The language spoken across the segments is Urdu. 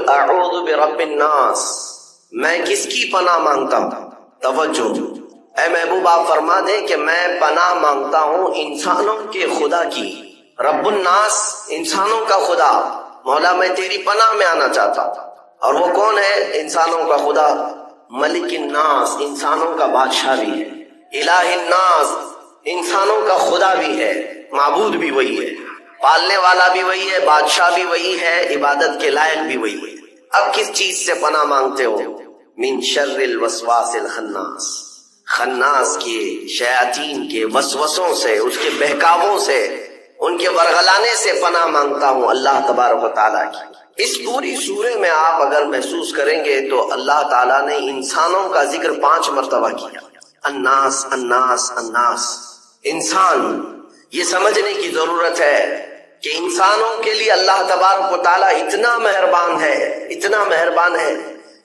قل اعوذ برب الناس، میں کس کی پناہ مانگتا ہوں؟ توجہ، اے محبوب آپ فرما دیں کہ میں پناہ مانگتا ہوں انسانوں کے خدا کی۔ رب الناس، انسانوں کا خدا۔ مولا میں تیری پناہ میں آنا چاہتا ہوں۔ اور وہ کون ہے انسانوں کا خدا؟ ملک الناس، انسانوں کا بادشاہ بھی ہے۔ الہ الناس، انسانوں کا خدا بھی ہے، معبود بھی وہی ہے، پالنے والا بھی وہی ہے، بادشاہ بھی وہی ہے، عبادت کے لائق بھی وہی ہے۔ اب کس چیز سے پناہ مانگتے ہو؟ من شر الوسواس الخناس، خناس کے، شیاطین کے وسوسوں سے، اس کے بہکاووں سے، ان کے ورغلانے سے پناہ مانگتا ہوں اللہ تبارک و تعالیٰ کی۔ اس پوری سورے میں آپ اگر محسوس کریں گے تو اللہ تعالیٰ نے انسانوں کا ذکر 5 مرتبہ کیا۔ الناس الناس الناس، انسان۔ یہ سمجھنے کی ضرورت ہے کہ انسانوں کے لیے اللہ تبارک و تعالیٰ اتنا مہربان ہے، اتنا مہربان ہے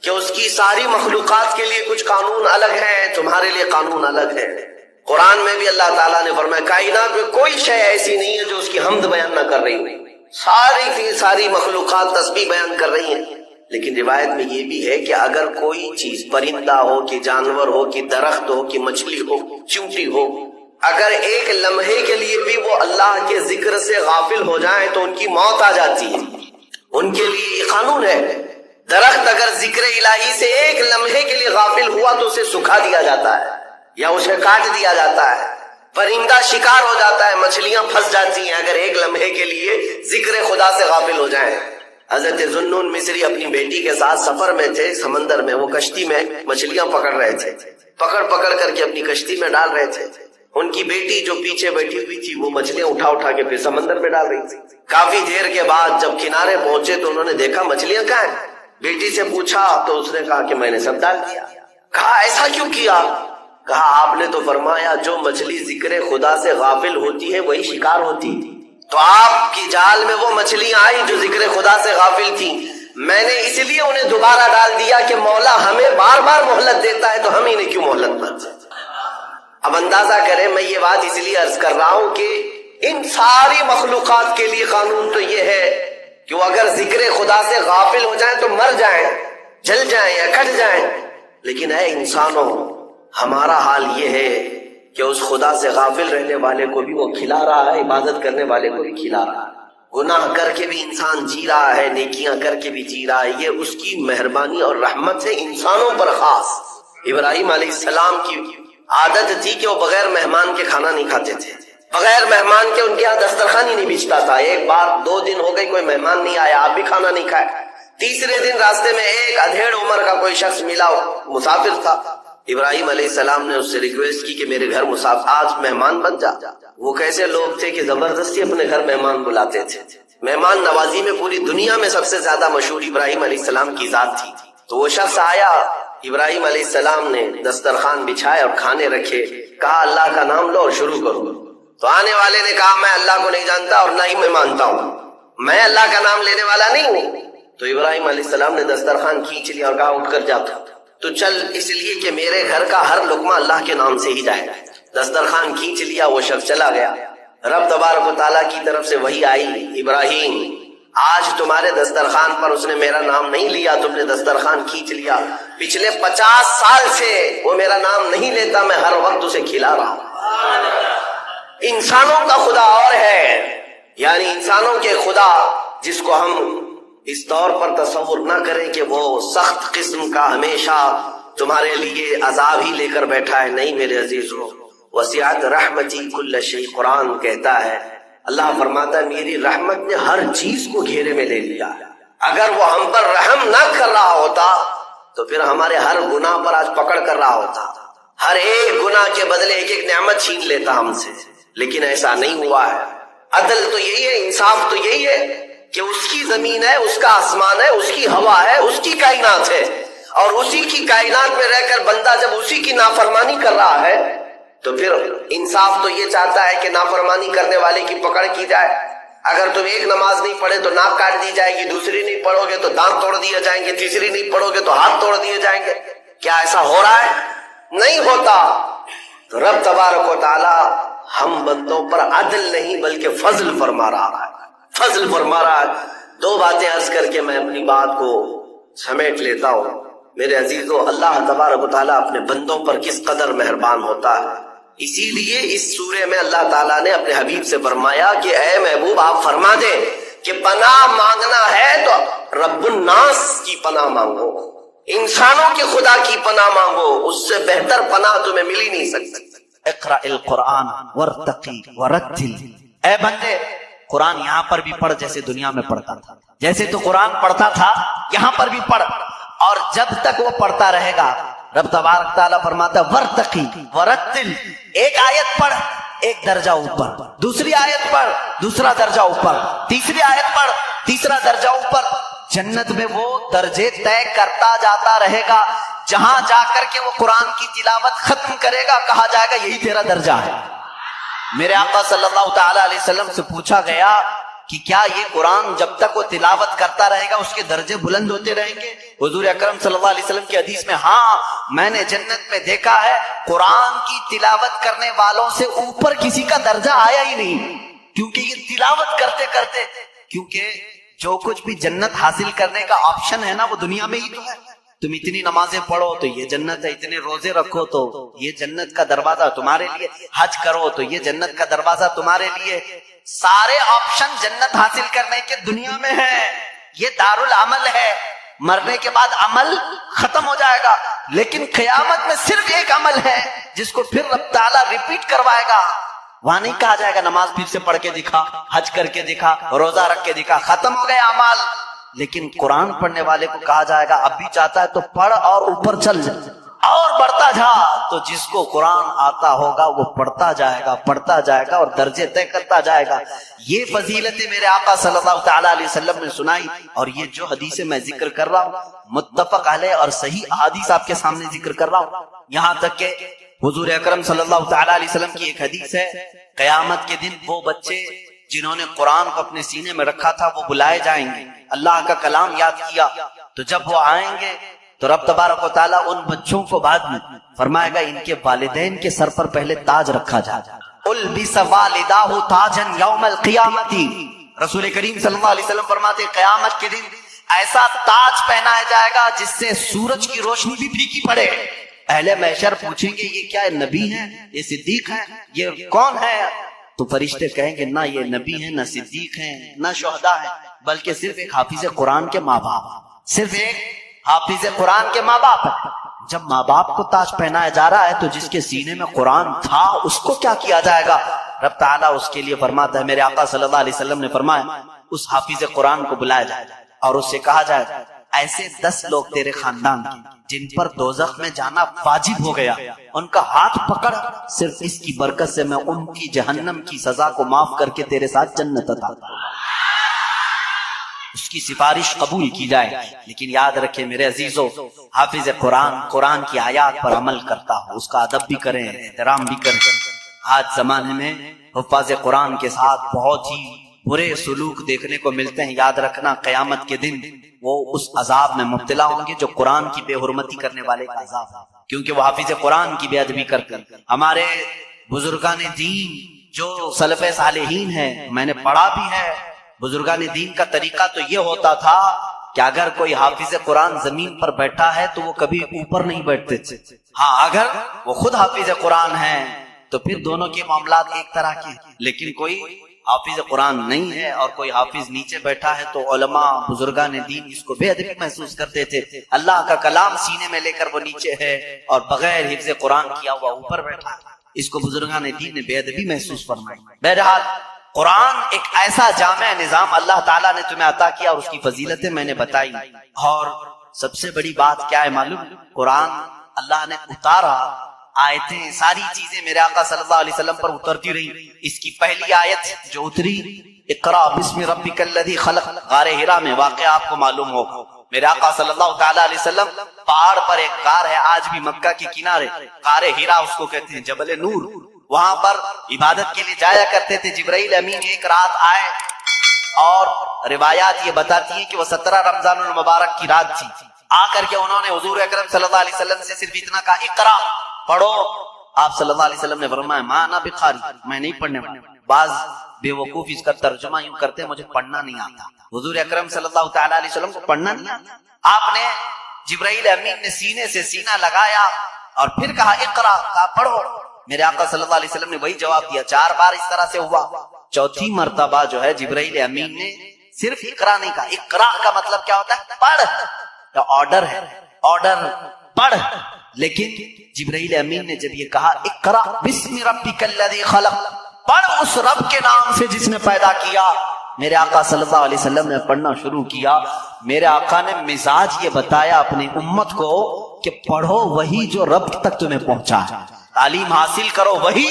کہ اس کی ساری مخلوقات کے لیے کچھ قانون الگ ہیں، تمہارے لیے قانون الگ ہے۔ قرآن میں بھی اللہ تعالیٰ نے فرمایا کائنات میں کوئی شے ایسی نہیں ہے جو اس کی حمد بیان نہ کر رہی ہو، ساری کی ساری مخلوقات تسبیح بیان کر رہی ہیں۔ لیکن روایت میں یہ بھی ہے کہ اگر کوئی چیز، پرندہ ہو کہ جانور ہو کہ درخت ہو کہ مچھلی ہو، چیونٹی ہو، اگر ایک لمحے کے لیے بھی وہ اللہ کے ذکر سے غافل ہو جائیں تو ان کی موت آ جاتی ہے۔ ان کے لیے یہ قانون ہے۔ درخت اگر ذکر الہی سے ایک لمحے کے لیے غافل ہوا تو اسے سکھا دیا جاتا ہے یا اسے کاٹ دیا جاتا ہے۔ پرندہ شکار ہو جاتا ہے، مچھلیاں پھنس جاتی ہیں اگر ایک لمحے کے لیے ذکر خدا سے غافل ہو جائیں۔ حضرت ذوالنون مصری اپنی بیٹی کے ساتھ سفر میں تھے، سمندر میں، وہ کشتی میں مچھلیاں پکڑ رہے تھے، پکڑ پکڑ کر کے اپنی کشتی میں ڈال رہے تھے۔ ان کی بیٹی جو پیچھے بیٹھی ہوئی تھی وہ مچھلیاں اٹھا اٹھا کے پھر سمندر میں ڈال رہی تھی۔ کافی دیر کے بعد جب کنارے پہنچے تو انہوں نے دیکھا مچھلیاں کہاں ہیں۔ بیٹی سے پوچھا تو اس نے کہا کہ میں نے سب ڈال دیا۔ کہا ایسا کیوں کیا؟ کہا آپ نے تو فرمایا جو مچھلی ذکر خدا سے غافل ہوتی ہے وہی شکار ہوتی، تو آپ کی جال میں وہ مچھلیاں آئی جو ذکر خدا سے غافل تھی، میں نے اس لیے انہیں دوبارہ ڈال دیا کہ مولا ہمیں بار بار مہلت دیتا ہے تو ہم انہیں کیوں مہلت نہ دیں۔ اب اندازہ کریں، میں یہ بات اس لیے عرض کر رہا ہوں کہ ان ساری مخلوقات کے لیے قانون تو یہ ہے کہ وہ اگر ذکر خدا سے غافل ہو جائیں تو مر جائیں، جل جائیں یا کٹ جائیں۔ لیکن اے انسانوں، ہمارا حال یہ ہے کہ اس خدا سے غافل رہنے والے کو بھی وہ کھلا رہا ہے، عبادت کرنے والے کو بھی کھلا رہا ہے۔ گناہ کر کے بھی انسان جی رہا ہے، نیکیاں کر کے بھی جی رہا ہے۔ یہ اس کی مہربانی اور رحمت ہے انسانوں پر خاص۔ ابراہیم علیہ السلام کی عادت تھی کہ وہ بغیر مہمان کے کھانا نہیں کھاتے تھے، بغیر مہمان کے ان کے یہاں دسترخوان ہی نہیں بچھتا تھا۔ ایک بار 2 دن ہو گئی کوئی مہمان نہیں آیا، آپ بھی کھانا نہیں کھائے۔ تیسرے دن راستے میں ایک ادھیڑ عمر کا کوئی شخص ملا، مسافر تھا۔ ابراہیم علیہ السلام نے اس سے ریکویسٹ کی کہ میرے گھر مسافر آج مہمان بن جا۔ وہ کیسے لوگ تھے کہ زبردستی اپنے گھر مہمان بلاتے تھے۔ مہمان نوازی میں پوری دنیا میں سب سے زیادہ مشہور ابراہیم علیہ السلام کی ذات تھی۔ تو وہ شخص آیا، ابراہیم علیہ السلام نے دسترخوان بچھائے اور کھانے رکھے، کہا اللہ کا نام لو اور شروع کرو۔ تو آنے والے نے کہا میں اللہ کو نہیں جانتا اور نہ ہی میں مانتا ہوں، میں اللہ کا نام لینے والا نہیں ہوں۔ تو ابراہیم علیہ السلام نے دسترخوان کھینچ لیا اور کہا اٹھ کر جاتا تو چل، اس لیے کہ میرے گھر کا ہر لقمہ اللہ کے نام سے ہی جائے۔ دسترخوان کھینچ لیا، وہ شخص چلا گیا۔ رب تبارک و تعالیٰ کی طرف سے وحی آئی، ابراہیم آج تمہارے دسترخوان پر اس نے میرا نام نہیں لیا، تم نے دسترخوان کھینچ لیا، پچھلے 50 سال سے وہ میرا نام نہیں لیتا، میں ہر وقت اسے کھلا رہا ہوں۔ انسانوں کا خدا اور ہے، یعنی انسانوں کے خدا جس کو ہم اس طور پر تصور نہ کریں کہ وہ سخت قسم کا ہمیشہ تمہارے لیے عذاب ہی لے کر بیٹھا ہے، نہیں میرے عزیزو، وسعت رحمتی کل شیء، قرآن کہتا ہے، اللہ فرماتا ہے میری رحمت نے ہر چیز کو گھیرے میں لے لیا۔ اگر وہ ہم پر رحم نہ کر رہا ہوتا تو پھر ہمارے ہر گناہ پر آج پکڑ کر رہا ہوتا، ہر ایک گناہ کے بدلے ایک ایک نعمت چھین لیتا ہم سے، لیکن ایسا نہیں ہوا ہے۔ عدل تو یہی ہے، انصاف تو یہی ہے کہ اس کی زمین ہے، اس کا آسمان ہے، اس کی ہوا ہے، اس کی کائنات ہے، اور اسی کی کائنات میں رہ کر بندہ جب اسی کی نافرمانی کر رہا ہے تو پھر انصاف تو یہ چاہتا ہے کہ نافرمانی کرنے والے کی پکڑ کی جائے۔ اگر تم ایک نماز نہیں پڑھے تو ناک کاٹ دی جائے گی، دوسری نہیں پڑھو گے تو دانت توڑ دیے جائیں گے، تیسری نہیں پڑھو گے تو ہاتھ توڑ دیے جائیں گے۔ کیا ایسا ہو رہا ہے؟ نہیں ہوتا۔ تو رب تبارک و تعالی ہم بندوں پر عدل نہیں بلکہ فضل فرما رہا ہے، فضل فرما رہا ہے۔ دو باتیں عرض کر کے میں اپنی بات کو سمیٹ لیتا ہوں۔ میرے عزیزو، اللہ تبارک و تعالیٰ اپنے بندوں پر کس قدر مہربان ہوتا ہے، اسی لیے اس سورے میں اللہ تعالیٰ نے اپنے حبیب سے فرمایا کہ اے محبوب آپ فرما دیں کہ پناہ مانگنا ہے تو رب الناس کی پناہ مانگو، انسانوں کے خدا کی پناہ مانگو، اس سے بہتر پناہ تمہیں مل ہی نہیں سکتی۔ اقرأ القرآن وارتقی ورتل، اے بندے قرآن یہاں پر بھی پڑھ جیسے دنیا میں پڑھتا تھا، جیسے تو قرآن پڑھتا تھا یہاں پر بھی پڑھ، اور جب تک وہ پڑھتا رہے گا رب تبارک تعالیٰ فرماتا ہے ورتقی ورتل، ایک آیت پڑھ ایک درجہ اوپر، دوسری آیت پڑھ دوسرا درجہ اوپر، تیسری آیت پڑھ تیسرا درجہ اوپر۔ جنت میں وہ درجے طے کرتا جاتا رہے گا، جہاں جا کر کے وہ قرآن کی تلاوت ختم کرے گا کہا جائے گا یہی تیرا درجہ ہے۔ میرے آقا صلی اللہ تعالی علیہ وسلم سے پوچھا گیا کہ کیا یہ قرآن جب تک وہ تلاوت کرتا رہے گا اس کے درجے بلند ہوتے رہیں گے؟ حضور اکرم صلی اللہ علیہ وسلم کی حدیث میں ہاں میں نے جنت میں دیکھا ہے قرآن کی تلاوت کرنے والوں سے اوپر کسی کا درجہ آیا ہی نہیں، کیونکہ یہ تلاوت کرتے کرتے، کیونکہ جو کچھ بھی جنت حاصل کرنے کا آپشن ہے نا وہ دنیا میں ہی تو ہے۔ تم اتنی نمازیں پڑھو تو یہ جنت ہے، اتنے روزے رکھو تو یہ جنت کا دروازہ تمہارے لیے، حج کرو تو یہ جنت کا دروازہ تمہارے لیے، سارے آپشن جنت حاصل کرنے کے دنیا میں ہیں۔ یہ دار العمل ہے، مرنے کے بعد عمل ختم ہو جائے گا، لیکن قیامت میں صرف ایک عمل ہے جس کو پھر رب تعالیٰ ریپیٹ کروائے گا۔ وہاں نہیں کہا جائے گا نماز پھر سے پڑھ کے دکھا، حج کر کے دکھا، روزہ رکھ کے دکھا، ختم ہو گئے اعمال، لیکن قرآن پڑھنے والے کو کہا جائے گا اب بھی چاہتا ہے تو پڑھ اور اوپر چل جائے اور بڑھتا جا۔ تو جس کو قرآن آتا ہوگا وہ پڑھتا جائے گا اور درجے طے کرتا جائے گا۔ یہ فضیلتیں میرے آقا صلی اللہ تعالی علیہ وسلم نے سنائی، اور یہ جو حدیثیں میں ذکر کر رہا ہوں متفق علیہ اور صحیح احادیث آپ کے سامنے ذکر کر رہا ہوں، یہاں تک کہ حضور اکرم صلی اللہ تعالی علیہ وسلم کی ایک حدیث ہے، قیامت کے دن وہ بچے جنہوں نے قرآن کو اپنے سینے میں رکھا تھا وہ بلائے جائیں گے، اللہ کا کلام یاد کیا، تو جب وہ آئیں گے تو رب تبارک و تعالیٰ ان بچوں کو بعد میں فرمائے گا ان کے والدین کے سر پر پہلے تاج رکھا جائے، البس والداہ تاجا یوم القیامت۔ رسول کریم صلی اللہ علیہ وسلم فرماتے قیامت کے دن ایسا تاج پہنایا جائے گا جس سے سورج کی روشنی بھی پھیکی پڑے۔ اہل محشر پوچھیں گے یہ کیا نبی ہیں، یہ صدیق ہیں، یہ کون ہے؟ تو فرشتے کہیں گے نہ یہ نبی ہیں، نہ صدیق ہیں، نہ شہداء ہیں، بلکہ صرف ایک حافظ قرآن کے ماں باپ، صرف ایک حافظ قرآن کے ماں باپ۔ جب ماں باپ کو تاج پہنایا جا رہا ہے تو جس کے سینے میں قرآن تھا اس کو کیا کیا جائے گا؟ رب تعالیٰ اس کے لیے فرماتا ہے، میرے آقا صلی اللہ علیہ وسلم نے فرمایا اس حافظ قرآن کو بلایا جائے اور اس سے کہا جائے ایسے 10 لوگ تیرے خاندان کے جن پر دوزخ میں جانا واجب ہو گیا، ان کا ہاتھ پکڑ، صرف اس کی برکت سے میں ان کی جہنم کی سزا کو معاف کر کے تیرے ساتھ جنت عطا کروں گا۔ اس کی سفارش قبول کی جائے، لیکن یاد رکھیں میرے عزیزو، حافظ قرآن کی آیات پر عمل کرتا ہو، اس کا ادب بھی کریں، احترام بھی کریں۔ آج زمانے میں حفاظ قرآن کے ساتھ بہت ہی برے سلوک دیکھنے کو ملتے ہیں، یاد رکھنا قیامت کے دن وہ اس عذاب میں مبتلا ہوں گے جو قرآن کی بے حرمتی کرنے والے کا عذاب ہے، کیونکہ وہ حافظ قرآن کی بے ادبی کرتے ہیں۔ ہمارے بزرگان دین جو سلف صالحین ہیں، میں نے پڑھا بھی ہے، بزرگان دین کا طریقہ تو یہ ہوتا تھا کہ اگر کوئی حافظ قرآن زمین پر بیٹھا ہے تو وہ کبھی اوپر نہیں بیٹھتے تھے، ہاں اگر وہ خود حافظ قرآن ہے تو پھر دونوں کے معاملات ایک طرح کے، لیکن کوئی حافظ قرآن نہیں ہے اور کوئی حافظ نیچے بیٹھا ہے تو علماء بزرگان دین اس کو بے ادبی محسوس کرتے تھے۔ اللہ کا کلام سینے میں لے کر وہ نیچے ہے اور بغیر حفظ قرآن کیا ہوا اوپر بیٹھا، اس کو بزرگان دین نے بے ادبی محسوس فرمائی۔ بہرحال قرآن ایک ایسا جامع نظام اللہ تعالیٰ نے تمہیں عطا کیا اور اس کی فضیلتیں میں نے بتائی، اور سب سے بڑی بات کیا ہے معلوم؟ قرآن اللہ نے اتارا، آیتیں ساری چیزیں میرے آقا صلی اللہ علیہ وسلم پر اترتی رہی۔ اس کی پہلی آیت جو اتری اقرا بسم ربک الذی خلق، غار حرا میں واقعہ آپ کو معلوم ہوگا، میرے آقا صلی اللہ تعالی علیہ وسلم پہاڑ پر ایک غار ہے، آج بھی مکہ کے کنارے غار حرا اس کو کہتے ہیں، جبل نور، وہاں پر عبادت کے لیے جایا کرتے تھے۔ جبرائیل امین ایک رات آئے اور روایات یہ بتاتی ہیں کہ وہ 17 رمضان المبارک کی رات تھی، آ کر کے انہوں نے حضور اکرم صلی اللہ علیہ وسلم سے صرف اتنا کہا اقرا، پڑھو، آپ صلی اللہ علیہ وسلم نے فرمایا ما انا بقاری، میں نہیں پڑھنے والا. بعض بے وقوف اس کا ترجمہ یوں کرتے ہیں مجھے پڑھنا نہیں آتا. حضور اکرم صلی اللہ تعالی علیہ وسلم کو پڑھنا نہیں آتا. آپ نے جبرائیل امین نے سینے سے سینہ لگایا اور پھر کہا اقرا، کہا پڑھو. میرے آقا صلی اللہ علیہ وسلم نے وہی جواب دیا. 4 بار اس طرح سے ہوا. چوتھی مرتبہ جو ہے جبرائیل امین نے صرف اقرا نہیں کہا. اقرا کا مطلب کیا ہوتا ہے؟ پڑھ. آرڈر ہے، آرڈر پڑھ. لیکن جبرائیل امین نے جب یہ کہا اقرا بسم ربک الذی خلق، پڑھ اس رب کے نام سے جس نے پیدا کیا، میرے آقا صلی اللہ علیہ وسلم نے پڑھنا شروع کیا. میرے آقا نے مزاج یہ بتایا اپنی امت کو کہ پڑھو وہی جو رب تک تمہیں پہنچا ہے، تعلیم حاصل کرو وہی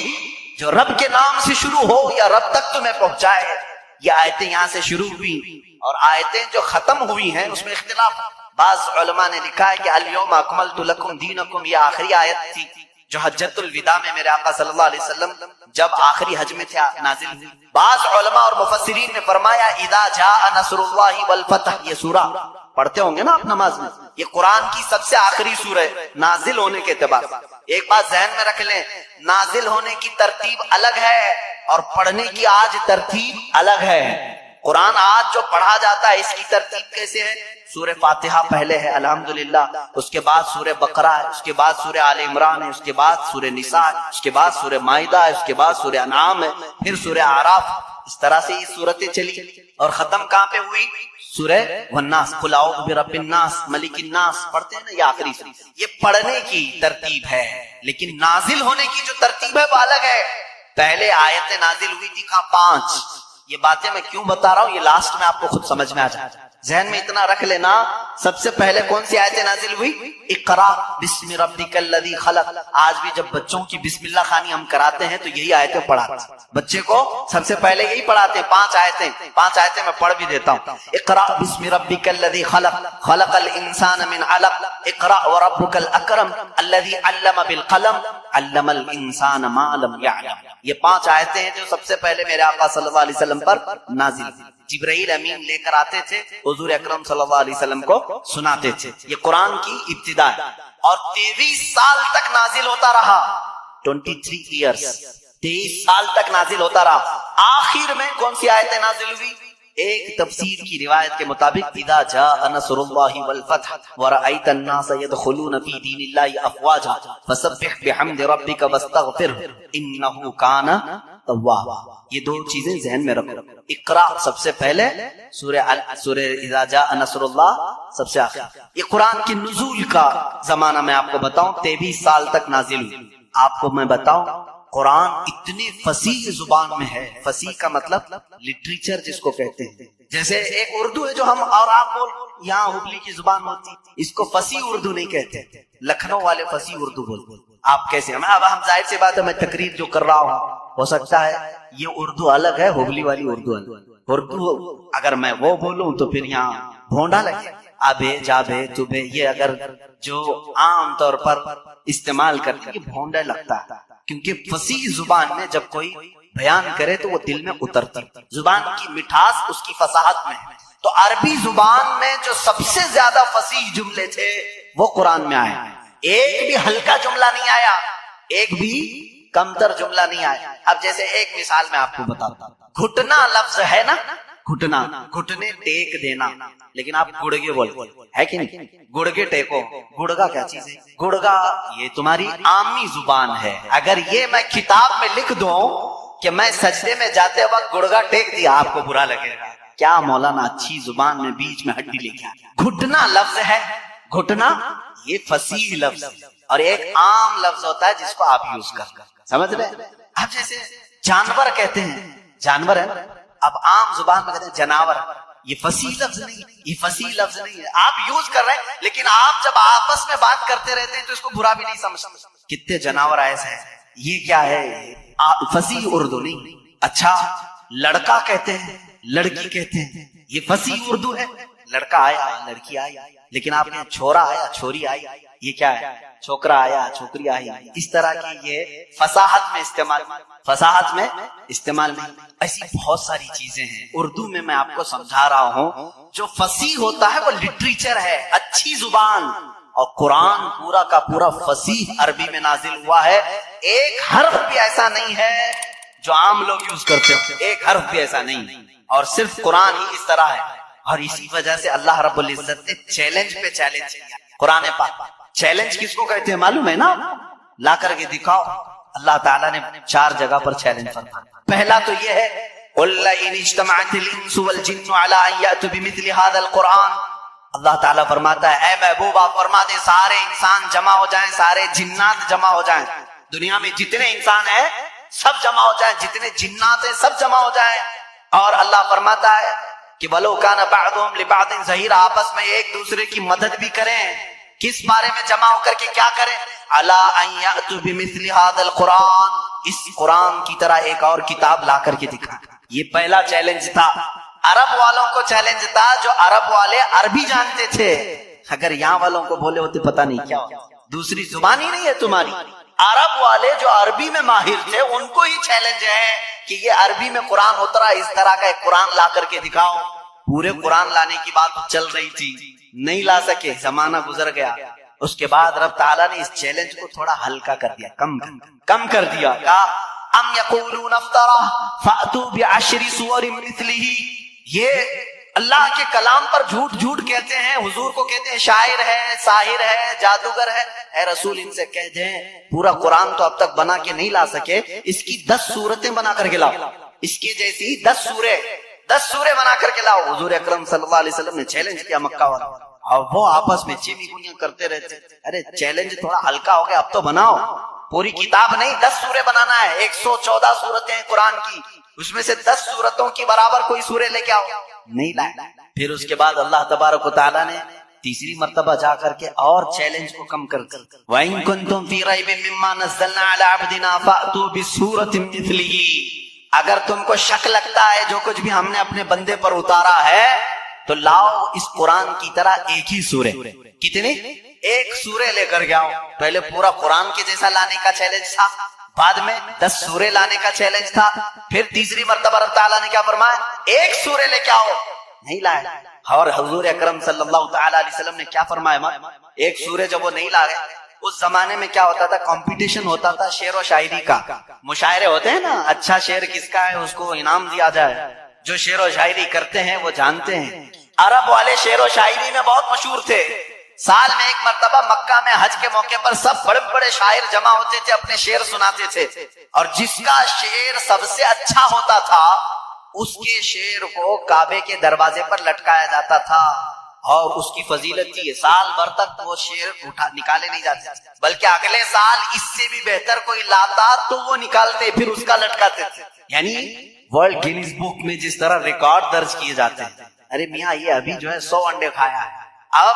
جو رب کے نام سے شروع ہو یا رب تک تمہیں پہنچائے. یہ آیتیں یہاں سے شروع ہوئی اور آیتیں جو ختم ہوئی ہیں اس میں اختلاف. بعض علماء نے لکھا ہے کہ الیوم اکملت لکم دینکم، یہ آخری آیت تھی جو حجۃ الوداع میں میرے آقا صلی اللہ علیہ وسلم جب آخری حج میں تھے نازل ہوئی. بعض علماء اور مفسرین نے فرمایا اذا جاء نصر اللہ والفتح، یہ سورہ پڑھتے ہوں گے نا آپ نماز میں، یہ قرآن کی سب سے آخری سورہ نازل ہونے کے اعتبار سے. ایک بات ذہن میں رکھ لیں، نازل ہونے کی ترتیب الگ ہے اور پڑھنے کی آج ترتیب الگ ہے. قرآن آج جو پڑھا جاتا ہے اس کی ترتیب کیسے ہے؟ سورہ فاتحہ پہلے ہے الحمدللہ، اس کے بعد سورہ بقرہ ہے، اس کے بعد سورہ آل عمران ہے، اس کے بعد سورہ نساء ہے، اس کے بعد سورہ مائدہ ہے، اس کے بعد سورہ انعام ہے، پھر سورہ اعراف. اس طرح سے یہ سورتیں چلی اور ختم کہاں پہ ہوئی؟ سورہ والناس، قل اعوذ برب الناس ملک الناس پڑھتے ہیں نا، یہ آخری سورہ. یہ پڑھنے کی ترتیب ہے لیکن نازل ہونے کی جو ترتیب ہے وہ الگ ہے. پہلے آیتیں نازل ہوئی تھی کہاں؟ 5. یہ باتیں میں کیوں بتا رہا ہوں یہ لاسٹ میں آپ کو خود سمجھ میں آ جائے. ذہن میں اتنا رکھ لینا، سب سے پہلے کون سی آیتیں نازل ہوئی؟ اقرا بسم ربک الذی خلق. آج بھی جب بچوں کی بسم اللہ خوانی ہم کراتے ہیں تو یہی آیتیں پڑھاتے ہیں بچے کو، سب سے پہلے یہی پڑھاتے ہیں. 5 آیتیں میں پڑھ بھی دیتا ہوں. اقرا بسم ربک الذی خلق خلق الانسان من علق اقرا وربک الاکرم الذی علم بالقلم علم الانسان ما لم یعلم. یہ 5 آیتیں ہیں جو سب سے پہلے میرے آقا صلی اللہ علیہ وسلم پر نازل ہوئی. جبرائیل امین لے کر آتے تھے، حضور اکرم صلی اللہ علیہ وسلم کو سناتے تھے. یہ قرآن کی ابتدا ہے اور 23 سال تک نازل ہوتا رہا. 23 ایئرس، 23 سال تک نازل ہوتا رہا. آخر میں کون سی آیتیں نازل ہوئی؟ ایک تفسیر کی روایت کے مطابق اذا جاء نصر اللہ والفتح ورأیت الناس يدخلون فی دین اللہ افواجا فسبح بحمد ربک واستغفرہ انہ کان توابا. یہ 2 چیزیں ذہن میں رکھو. اقرا سب سے پہلے، سورہ اذا جاء نصر اللہ سب سے آخر. یہ قرآن کی نزول کا زمانہ میں آپ کو بتاؤں 23 سال تک نازل ہوئی. آپ کو میں بتاؤں قرآن اتنی فصیح زبان میں ہے. فصیح کا مطلب لٹریچر جس کو کہتے ہیں. جیسے ایک اردو ہے جو ہم اور آپ بول، یہاں ہبلی کی زبان ہوتی، اس کو فصیح اردو نہیں کہتے. لکھنؤ والے فصیح اردو بولتے. آپ کیسے؟ اب ہم ظاہر سی بات ہے میں تقریر جو کر رہا ہوں ہو سکتا ہے یہ اردو الگ ہے، ہبلی والی اردو الگ. اردو اگر میں وہ بولوں تو پھر یہاں بھونڈا لگے. ابے جابے تبے، یہ اگر جو عام طور پر استعمال کرتے یہ بھونڈا لگتا ہے، کیونکہ فصیح زبان میں جب کوئی بیان کرے تو وہ دل میں اترتی. زبان کی مٹھاس اس کی فصاحت میں ہے. تو عربی زبان میں جو سب سے زیادہ فصیح جملے تھے وہ قرآن میں آئے. ایک بھی ہلکا جملہ نہیں آیا، ایک بھی کمتر جملہ نہیں آیا. اب جیسے ایک مثال میں آپ کو بتاتا ہوں. گھٹنا لفظ ہے نا، گھٹنا، گھٹنے ٹیک دینا، لیکن آپ گڑگے بولتے ہے کہ نہیں؟ گڑگے ٹیکو. گڑگا کیا چیز ہے؟ گڑگا یہ تمہاری عامی زبان ہے. اگر یہ میں کتاب میں لکھ دوں کہ میں سجدے میں جاتے وقت گڑگا ٹیک دیا آپ کو برا لگے گا. کیا مولانا اچھی زبان میں بیچ میں ہڈی لے کے. گھٹنا لفظ ہے، گھٹنا یہ فصیح لفظ اور ایک عام لفظ ہوتا ہے جس کو آپ یوز کر سمجھ رہے. اب جیسے جانور کہتے ہیں، جانور ہے، اب عام زبان میں کہتے ہیں جناور. یہ فصیح لفظ نہیں، یہ فصیح لفظ نہیں ہے. آپ یوز کر رہے ہیں لیکن آپ جب آپس میں بات کرتے رہتے ہیں تو اس کو برا بھی نہیں سمجھتے. کتنے جناور ایسے ہیں. یہ کیا ہے؟ فصیح اردو نہیں. اچھا لڑکا کہتے ہیں، لڑکی کہتے ہیں، یہ فصیح اردو ہے. لڑکا آیا، لڑکی آئی، لیکن آپ نے چھوڑا آیا، چھوری آئی، یہ کیا ہے؟ چھوکرا آیا، چھوکری آئی. اس طرح کی یہ فصاحت میں استعمال، فصاحت میں استعمال نہیں. ایسی بہت ساری چیزیں ہیں اردو میں آپ کو سمجھا رہا ہوں. جو فصیح ہوتا ہے وہ لٹریچر ہے، اچھی زبان اور قرآن پورا کا پورا فصیح عربی میں نازل ہوا ہے. ایک حرف بھی ایسا نہیں ہے جو عام لوگ یوز کرتے ہو, ایک حرف بھی ایسا نہیں, اور صرف قرآن ہی اس طرح ہے. اور اسی وجہ سے اللہ رب العزت نے چیلنج پہ چیلنج کیا. قرآن پاک چیلنج کس کو کہتے ہیں معلوم ہے نا؟ لا کر کے دکھاؤ. اللہ تعالیٰ نے 4 جگہ پر چیلنج فرمایا. پہلا تو یہ ہے قُلْ إِنِ اجْتَمَعَتِ الْإِنسُ وَالْجِنُّ عَلَىٰ أَن يَأْتُوا بِمِثْلِ هَٰذَا الْقُرْآنِ. اللہ تعالیٰ فرماتا ہے اے محبوب آپ فرما دیں سارے انسان جمع ہو جائیں, سارے جنات جمع ہو جائیں, دنیا میں جتنے انسان ہیں سب جمع ہو جائیں, جتنے جنات ہیں سب جمع ہو جائیں. اور اللہ فرماتا ہے کہ وَلَوْ كَانَ بَعْضُهُمْ لِبَعْضٍ ظَهِيرًا, آپس میں ایک دوسرے کی مدد بھی کریں. کس بارے میں جمع ہو کر کے کیا کریں؟ عَلَىٰ أَن يَأْتُوا بِمِثْلِ هَٰذَا الْقُرْآنِ, اس قرآن کی طرح ایک اور کتاب لا کر کے دکھائیں. یہ پہلا چیلنج تھا. عرب والوں کو چیلنج تھا, جو عرب والے عربی جانتے تھے. اگر یہاں والوں کو بولے ہوتے پتہ نہیں کیا ہوتا, دوسری زبان ہی نہیں ہے تمہاری. عرب والے جو عربی میں ماہر تھے ان کو ہی چیلنج ہے کہ یہ عربی میں قرآن اترا, اس طرح کا ایک قرآن لا کر کے دکھاؤ. پورے قرآن لانے کی بات چل رہی تھی, نہیں لا سکے, زمانہ گزر گیا. اس کے بعد رب تعالیٰ نے اس چیلنج کو تھوڑا ہلکا کر دیا, کم کر دیا. کہا ام یقولون افترا فأتوا بعشر سور مثلہ, یہ اللہ کے کلام پر جھوٹ کہتے ہیں, حضور کو کہتے ہیں شاعر ہے, ساحر ہے, جادوگر ہے. اے رسول ان سے کہہ دیں پورا قرآن تو اب تک بنا کے نہیں لا سکے, اس کی 10 صورتیں بنا کر کے لاؤ, اس کی جیسی 10 سورے بنا کر کے لاؤ. حضور اکرم صلی اللہ علیہ وسلم نے چیلنج کیا مکہ والا, اور وہ آپس میں چینی گنیاں کرتے رہتے. ارے چیلنج تھوڑا ہلکا ہو گیا, اب تو بناؤ. پوری کتاب نہیں 10 سورے بنانا ہے. 114 صورتیں ہیں قرآن کی, اس میں سے 10 صورتوں کی برابر کوئی سورے لے کے آؤ. نہیں لائے. پھر اس کے بعد اللہ تبارک و تعالیٰ نے تیسری مرتبہ جا کر کے اور چیلنج کو کم کر دیا. وَإِن كُنتُمْ فِي رَيْبٍ مِّمَّا نَزَّلْنَا عَلَىٰ عَبْدِنَا فَأْتُوا بِسُورَةٍ مِّثْلِهِ, اگر تم کو شک لگتا ہے جو کچھ بھی ہم نے اپنے بندے پر اتارا ہے تو لاؤ اس قرآن کی طرح ایک ہی سورے. کتنی؟ ایک سورے لے کر گیا. پہلے پورا قرآن کے جیسا لانے کا چیلنج تھا, بعد میں 10 سورے لانے کا چیلنج تھا. پھر تیسری مرتبہ رب تعالیٰ نے کیا فرمایا؟ ایک سورے لے کے آؤ. نہیں لائے. اور حضور اکرم صلی اللہ تعالی علیہ وسلم نے کیا فرمایا؟ ایک سورے جب وہ نہیں لائے, اس زمانے میں کیا ہوتا تھا, کمپٹیشن ہوتا تھا شعر و شاعری کا. مشاعرے ہوتے ہیں نا, اچھا شعر کس کا ہے اس کو انعام دیا جائے. جو شعر و شاعری کرتے ہیں وہ جانتے ہیں. عرب والے شعر و شاعری میں بہت مشہور تھے. سال میں ایک مرتبہ مکہ میں حج کے موقع پر سب بڑے بڑے شاعر جمع ہوتے تھے, اپنے شعر سناتے تھے, اور جس کا شعر سب سے اچھا ہوتا تھا اس کے شعر کو کعبے کے دروازے پر لٹکایا جاتا تھا. اور اس کی فضیلت تھی سال بھر تک وہ شعر نکالے نہیں جاتے, بلکہ اگلے سال اس سے بھی بہتر کوئی لاتا تو وہ نکالتے پھر اس کا لٹکاتے تھے. یعنی ورلڈ گینیز بک میں جس طرح ریکارڈ درج کیے جاتے ہیں, ارے میاں یہ ابھی جو ہے 100 انڈے کھایا ہے, اب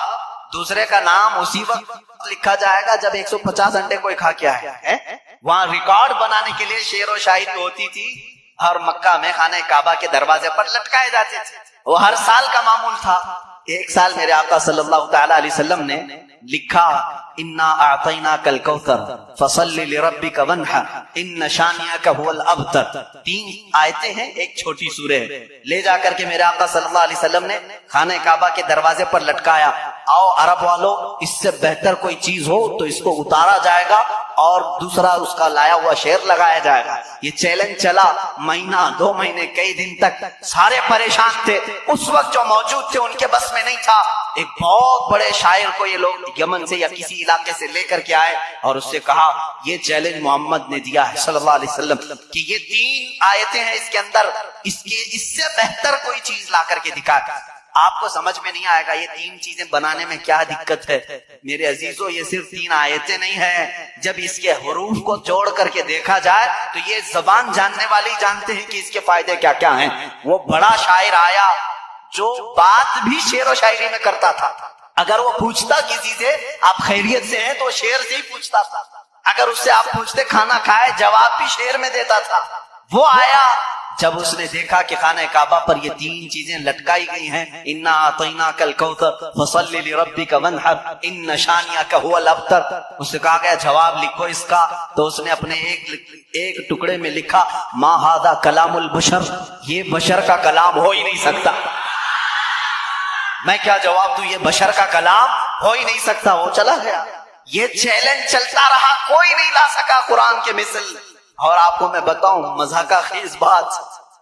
دوسرے کا نام اسی وقت لکھا جائے گا جب 150 انڈے کوئی کھا کے آیا ہے. وہاں ریکارڈ بنانے کے لیے شعر و شاعری ہوتی تھی, اور مکہ میں خانہ کعبہ کے دروازے پر لٹکائے جاتے تھے. وہ ہر سال کا معمول تھا. ایک سال میرے آقا صلی اللہ تعالی علیہ وسلم نے لکھا انا اعطیناک الکوثر فصل لربک وانحر ان شانئک هو الابتر. 3 آیتیں ہیں, ایک چھوٹی سورہ ہے. لے جا کر کے میرے آقا صلی اللہ علیہ وسلم نے خانہ کعبہ کے دروازے پر لٹکایا. آؤ عرب والو, اس سے بہتر کوئی چیز ہو تو اس کو اتارا جائے گا اور دوسرا اس کا لایا ہوا شعر لگایا جائے گا. یہ چیلنج چلا مہینہ 2 مہینے کئی دن تک. سارے پریشان تھے. اس وقت جو موجود تھے ان کے بس میں نہیں تھا. ایک بہت بڑے شاعر کو یہ لوگ یمن سے یا کسی علاقے سے لے کر کے آئے اور اس سے کہا یہ چیلنج محمد نے دیا ہے صلی اللہ علیہ وسلم کہ یہ 3 آیتیں ہیں اس کے اندر, اس سے بہتر کوئی چیز لا کر کے دکھا. آپ کو سمجھ میں نہیں آئے گا یہ 3 چیزیں بنانے میں کیا دقت ہے. میرے عزیزو یہ صرف 3 آیتیں نہیں ہیں, جب اس کے حروف کو جوڑ کر کے دیکھا جائے تو یہ زبان جاننے والے ہی جانتے ہیں کہ اس کے فائدے کیا کیا ہیں. وہ بڑا شاعر آیا جو بات بھی شعر و شاعری میں کرتا تھا. اگر وہ پوچھتا کسی سے آپ خیریت سے ہیں تو شعر سے ہی پوچھتا تھا. اگر اس سے آپ پوچھتے کھانا کھائے, جواب بھی شعر میں دیتا تھا. وہ آیا جب اس نے دیکھا کہ خانہ کعبہ پر یہ 3 چیزیں لٹکائی گئی ہیں, انا اعطیناک الکوثر فصل لربک وانحر ان شانئک هو الابتر, اس سے کہا گیا جواب لکھو اس کا. تو اس نے اپنے ایک ٹکڑے میں لکھا ما ھذا کلام البشر, یہ بشر کا کلام ہو ہی نہیں سکتا. میں کیا جواب دوں, یہ بشر کا کلام ہو ہی نہیں سکتا، وہ چلا گیا۔ یہ چیلنج چلتا رہا، کوئی نہیں لا سکا قرآن کے مثل۔ اور آپ کو میں بتاؤں مضحکہ خیز بات،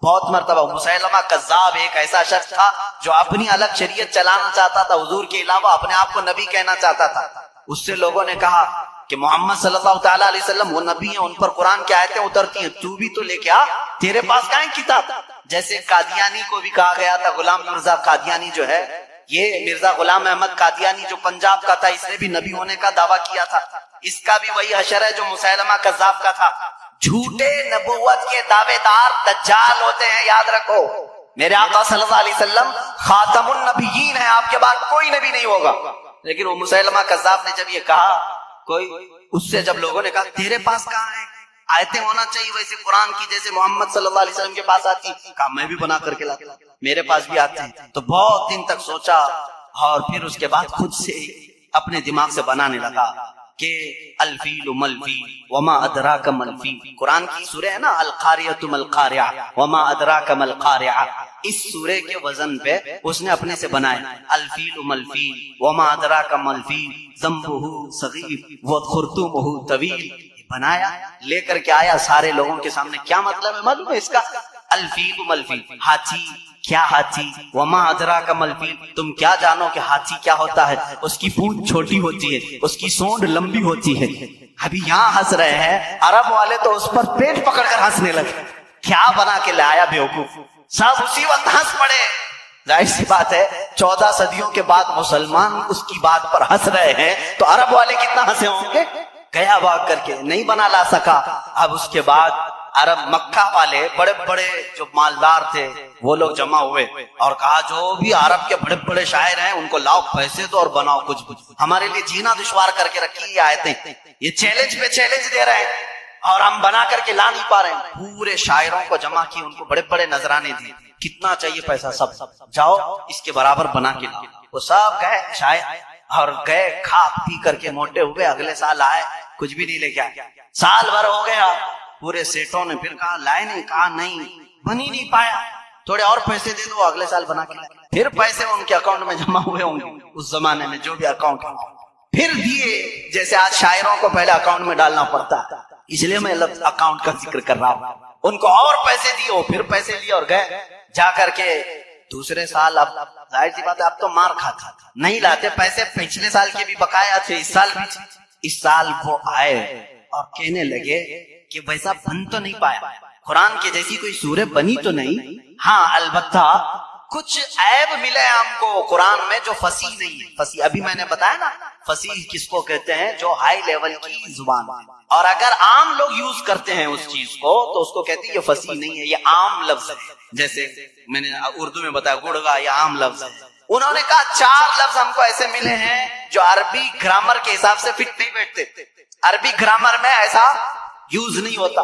بہت مرتبہ مسیلمہ کذاب ایک ایسا شخص تھا جو اپنی الگ شریعت چلانا چاہتا تھا، حضور کے علاوہ اپنے آپ کو نبی کہنا چاہتا تھا۔ اس سے لوگوں نے کہا کہ محمد صلی اللہ تعالیٰ علیہ وسلم وہ نبی ہیں، ان پر قرآن کی آیتیں اترتی ہیں، تو بھی تو لے کے آ، تیرے پاس کہاں ہے کتاب؟ جیسے قادیانی کو بھی کہا گیا تھا، غلام مرزا قادیانی جو ہے، یہ مرزا غلام احمد قادیانی جو پنجاب کا تھا، اس نے بھی نبی ہونے کا دعویٰ کیا تھا۔ اس کا بھی وہی حشر ہے جو مسیلمہ کذاب کا تھا۔ جھوٹے نبوت کے دعوے دار دجال ہوتے ہیں، یاد رکھو۔ میرے آقا صلی اللہ علیہ وسلم خاتم النبیین ہیں، آپ کے بعد کوئی نبی نہیں ہوگا۔ لیکن وہ مسیلمہ کذاب نے جب یہ کہا، کوئی اس سے جب لوگوں نے کہا تیرے پاس کہاں ہے آیتیں ہونا چاہیے ویسے قرآن کی جیسے محمد صلی اللہ علیہ وسلم کے پاس آتی، کہا میں بھی بنا کر کے لاتا، میرے پاس بھی آتے ہیں۔ تو بہت دن تک سوچا اور پھر اس کے بعد خود سے اپنے دماغ سے بنانے لگا کہ الفیل ملفیل وما ادراک ملفیل، قرآن کی سورہ ہے نا القاریۃ ملقاریہ وما ادراک ملقاریہ، اس سورے کے وزن پہ اس نے اپنے سے بنایا الفیل ملفیل وما ادراک ملفیل ذنبہ صغیر وخرطومہ طویل، بنایا لے کر کے آیا سارے لوگوں کے سامنے۔ کیا مطلب ہے معلوم ہے اس کا؟ الفیل ملفیل، ہاتھی، کیا ہاتھی؟ وما ادراک ملفیل، تم کیا جانو کہ ہاتھی کیا ہوتا ہے؟ اس کی پونچھ چھوٹی ہوتی ہے، اس کی سونڈ لمبی ہوتی ہے۔ ابھی یہاں ہنس رہے ہیں، عرب والے تو اس پر پیٹ پکڑ کر ہنسنے لگے، کیا بنا کے لایا بیوقوف، سب اسی وقت ہنس پڑے۔ ظاہر سی بات ہے 14 صدیوں کے بعد مسلمان اس کی بات پر ہنس رہے ہیں تو عرب والے کتنا ہنسے ہوں گے۔ گیا بھاگ کر کے، نہیں بنا لا سکا۔ اب اس کے بعد عرب مکہ والے بڑے بڑے جو مالدار تھے وہ لوگ جمع ہوئے اور کہا جو بھی عرب کے بڑے بڑے شاعر ہیں ان کو لاؤ، پیسے دو اور بناؤ کچھ، ہمارے لیے جینا دشوار کر کے رکھی یہ آیتیں، یہ چیلنج پہ چیلنج دے رہے ہیں اور ہم بنا کر کے لا نہیں پا رہے ہیں۔ پورے شاعروں کو جمع کی، ان کو بڑے بڑے نذرانے دیے، کتنا چاہیے پیسہ، سب جاؤ اس کے برابر بنا کے لاؤ۔ وہ سب گئے شاعر اور گئے، کھا پی کر کے موٹے ہوئے، اگلے سال آئے کچھ بھی نہیں لے کے آئے۔ سال بھر ہو گیا، پورے سیٹوں نے پھر کہا لائے نہیں، کہا نہیں بن ہی نہیں پایا، تھوڑے اور پیسے دے دو اگلے سال بنا کے لائے۔ پھر پیسے ان کے اکاؤنٹ میں جمع ہوئے ہوں گے اس زمانے میں جو بھی اکاؤنٹ، پھر دیے، جیسے آج شاعروں کو پہلے اکاؤنٹ میں ڈالنا پڑتا ہے، اس لیے میں لفظ اکاؤنٹ کا ذکر کر رہا ہوں۔ ان کو اور پیسے دیے، وہ پھر پیسے لیے اور گئے، جا کر کے دوسرے سال اب ظاہر سی بات ہے اب تو مار کھاتا، نہیں لاتے پیسے، پچھلے سال کے بھی بقایا تھے، اس سال بھی۔ اس سال وہ آئے اور کہنے لگے کہ ویسا بن تو نہیں پایا، قرآن کے جیسی کوئی سورہ بنی تو نہیں، ہاں البتہ کچھ عیب ملے ہم کو قرآن میں جو فصیح نہیں ہے۔ فصیح ابھی میں نے بتایا نا، فصیح کس کو کہتے ہیں؟ جو ہائی لیول کی زبان ہے، اور اگر عام لوگ یوز کرتے ہیں اس چیز کو تو اس کو کہتے ہیں یہ فصیح نہیں ہے، یہ عام لفظ ہے۔ جیسے میں نے اردو میں بتایا گڑگا، یہ عام لفظ ہے۔ انہوں نے کہا 4 لفظ ہم کو ایسے ملے ہیں جو عربی گرامر کے حساب سے فٹ نہیں بیٹھتے، عربی گرامر میں ایسا یوز نہیں ہوتا۔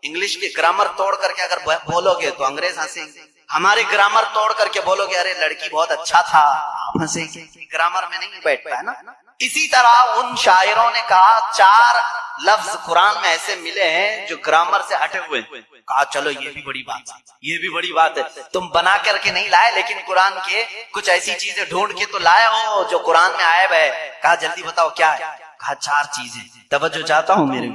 انگلش کے گرامر توڑ کر کے اگر بولو گے تو انگریز ہنسیں گے، ہمارے گرامر توڑ کر کے بولو گے ارے لڑکی بہت اچھا تھا، آپ ہنسیں گے، گرامر میں نہیں بیٹھتا ہے نا۔ اسی طرح ان شاعروں نے کہا 4 لفظ قرآن میں ایسے ملے ہیں جو گرامر سے ہٹے ہوئے ہیں۔ کہا چلو یہ بھی بڑی بات ہے، یہ بھی بڑی بات ہے، تم بنا کر کے نہیں لائے لیکن قرآن کے کچھ ایسی چیزیں ڈھونڈ کے تو لائے ہو جو قرآن میں عیب ہے۔ کہا جلدی بتاؤ کیا ہے؟ کہا 4 چیزیں، توجہ چاہتا ہوں میرے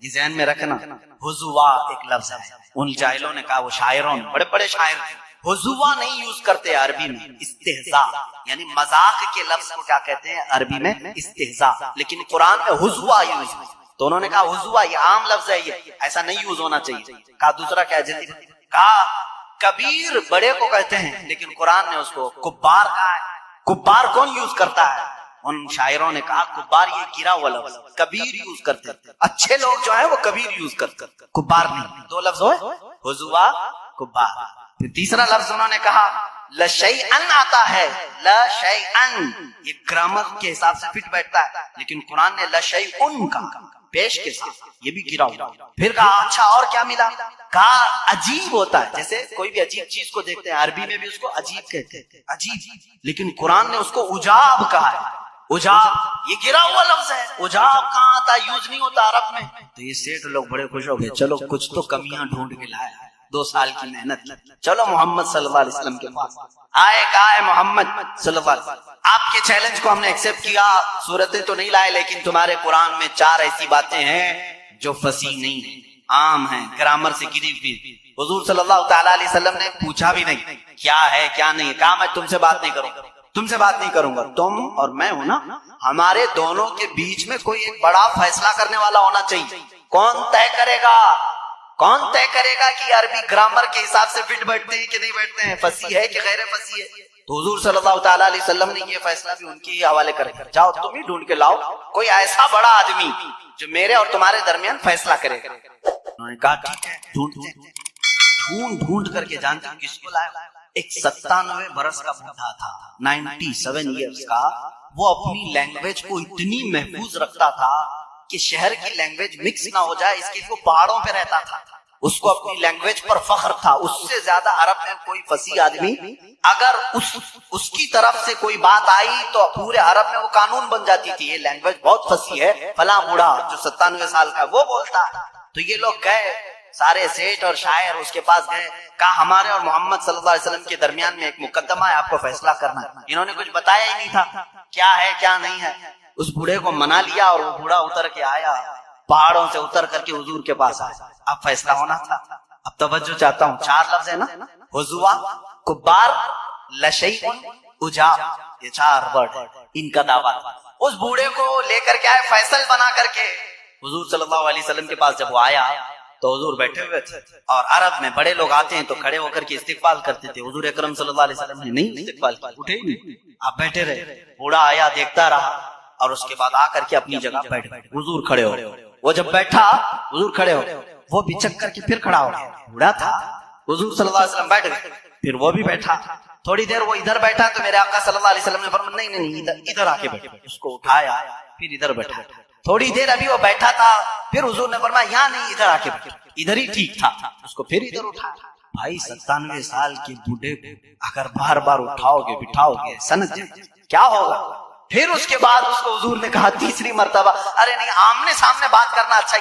یہ ذہن میں رکھنا۔ حضوا ایک لفظ ہے، ان جاہلوں نے کہا، وہ شاعروں نے، بڑے بڑے شاعر تھے، حضوا نہیں یوز کرتے عربی میں، استہزاء یعنی مذاق کے لفظ کو کیا کہتے ہیں عربی میں؟ استہزاء، لیکن قرآن میں حضوا یوز ہے۔ تو انہوں نے کہا حضوا یہ عام لفظ ہے، یہ ایسا نہیں یوز ہونا چاہیے۔ کہا دوسرا کیا؟ جلدی کہا کبیر بڑے کو کہتے ہیں لیکن قرآن نے اس کو کبار کہا ہے۔ کبار کون یوز کرتا ہے؟ ان شاعروں نے کہا کبار یہ گرا ہوا لفظ، کبیر یوز کرتے، اچھے لوگ جو ہیں وہ کبیر یوز کرتے، کبار نہیں۔ 2 لفظ ہوئے، حضوا، کبار۔ پھر تیسرا لفظ انہوں نے کہا لشیئن آتا ہے، لشیئن یہ گرامر کے حساب سے فٹ بیٹھتا ہے، لیکن قرآن نے لشیئن کا پیش کے ساتھ، یہ بھی گرا ہوا۔ پھر کہا اچھا اور کیا ملا؟ کہا عجیب ہوتا ہے، جیسے کوئی بھی عجیب چیز کو دیکھتے ہیں عربی میں بھی اس کو عجیب کہتے ہیں، عجیب، لیکن قرآن نے اس کو عجاب کہا ہے۔ عجاب یہ گرا ہوا لفظ ہے، عجاب کہاں آتا ہے؟ یوز نہیں ہوتا عرب میں۔ تو یہ سیٹ لوگ بڑے خوش ہو گئے، چلو کچھ تو کمیاں ڈھونڈ کے لائے، 2 سال کی محنت کی. چلو محمد صلی اللہ علیہ وسلم کے پاس آئے. کہا ہے محمد صلی اللہ علیہ وسلم آپ کے چیلنج کو ہم نے ایکسپٹ کیا, صورتیں تو نہیں لائے لیکن تمہارے قرآن میں 4 ایسی باتیں ہیں جو فصیح نہیں ہیں, عام ہیں, گرامر سے گری ہوئی. حضور صلی اللہ تعالی علیہ وسلم نے پوچھا بھی نہیں کیا ہے کیا نہیں ہے. کہا میں تم سے بات نہیں کروں گا, تم سے بات نہیں کروں گا. تم اور میں ہوں نا, ہمارے دونوں کے بیچ میں کوئی ایک بڑا فیصلہ کرنے والا ہونا چاہیے. کون طے کرے گا, کون طے کرے گا کہ عربی گرامر کے حساب سے فٹ بیٹھتے ہیں کہ نہیں بیٹھتے ہیں, فصیح ہے کہ غیر فصیح ہے. تو حضور صلی اللہ تعالی علیہ وسلم نے یہ فیصلہ بھی ان کے ہی حوالے کر دیا. جاؤ تم ہی ڈھونڈ کے لاؤ کوئی ایسا بڑا آدمی جو میرے اور تمہارے درمیان فیصلہ کرے گا. انہوں نے کہا ٹھیک ہے, ڈھونڈ کر کے جانتے ہیں کس کو لایا. ایک 97 برس کا بوڑھا تھا, 97 ایئرس کا. وہ اپنی لینگویج کو اتنی محفوظ رکھتا تھا کہ شہر کی لینگویج مکس نہ ہو جائے, اس کے لیے وہ پہاڑوں پہ رہتا تھا. اس کو اپنی لینگویج پر فخر تھا. اس سے زیادہ عرب میں کوئی فصیح آدمی اگر اس کی طرف سے کوئی بات آئی تو پورے عرب میں وہ قانون بن جاتی تھی. یہ لینگویج بہت فصیح ہے, فلاں بوڑھا جو 97 سال کا وہ بولتا ہے. تو یہ لوگ گئے, سارے سیٹ اور شاعر اس کے پاس گئے. کہا ہمارے اور محمد صلی اللہ علیہ وسلم کے درمیان میں ایک مقدمہ ہے, آپ کو فیصلہ کرنا ہے. انہوں نے کچھ بتایا ہی نہیں تھا کیا ہے کیا نہیں ہے. اس بوڑھے کو منا لیا اور وہ بوڑھا اتر کے آیا, پہاڑوں سے اتر کر کے حضور کے پاس آیا. اب فیصلہ ہونا تھا. اب توجہ چاہتا ہوں, 4 لفظ ہے نا, حضوا, کبار, لشیء, عجاب, یہ 4 ورڈ ان کا دعویٰ. اس بوڑھے کو لے کر کے آئے فیصل بنا کر کے. حضور صلی اللہ علیہ وسلم کے پاس جب وہ آیا تو حضور بیٹھے ہوئے تھے, اور عرب میں بڑے لوگ آتے ہیں تو کھڑے ہو کر کے استقبال کرتے تھے. حضور اکرم صلی اللہ علیہ وسلم نے نہیں استقبال کیا, اٹھے ہی نہیں, آپ بیٹھے رہے. بوڑھا آیا, دیکھتا رہا, اور اس کے بعد آ کر کے اپنی جگہ بیٹھ گئے. حضور کھڑے ہو. وہ جب بیٹھا, حضور کھڑے ہو, وہ بچک کر کے پھر کھڑا ہو گیا. بوڑھا تھا, حضور صلی اللہ علیہ وسلم بیٹھ گئے, پھر وہ بھی بیٹھا. تھوڑی دیر وہ ادھر بیٹھا تو میرے آقا صلی اللہ علیہ وسلم نے فرمایا نہیں نہیں ادھر آ کے بیٹھا. اس کو اٹھایا, پھر ادھر بیٹھا. تھوڑی دیر ابھی وہ بیٹھا تھا, پھر حضور نے فرمایا یہاں نہیں, ادھر آ کے بیٹھا. ادھر ہی ٹھیک تھا. اس کو پھر ادھر اٹھایا. بھائی 97 سال کے بوڑھے کو اگر بار بار اٹھاؤ گے بٹھاؤ گے سنت کیا ہوگا. پھر اس کے بعد اس کو حضور نے کہا تیسری مرتبہ, ارے نہیں, آمنے سامنے بات کرنا اچھا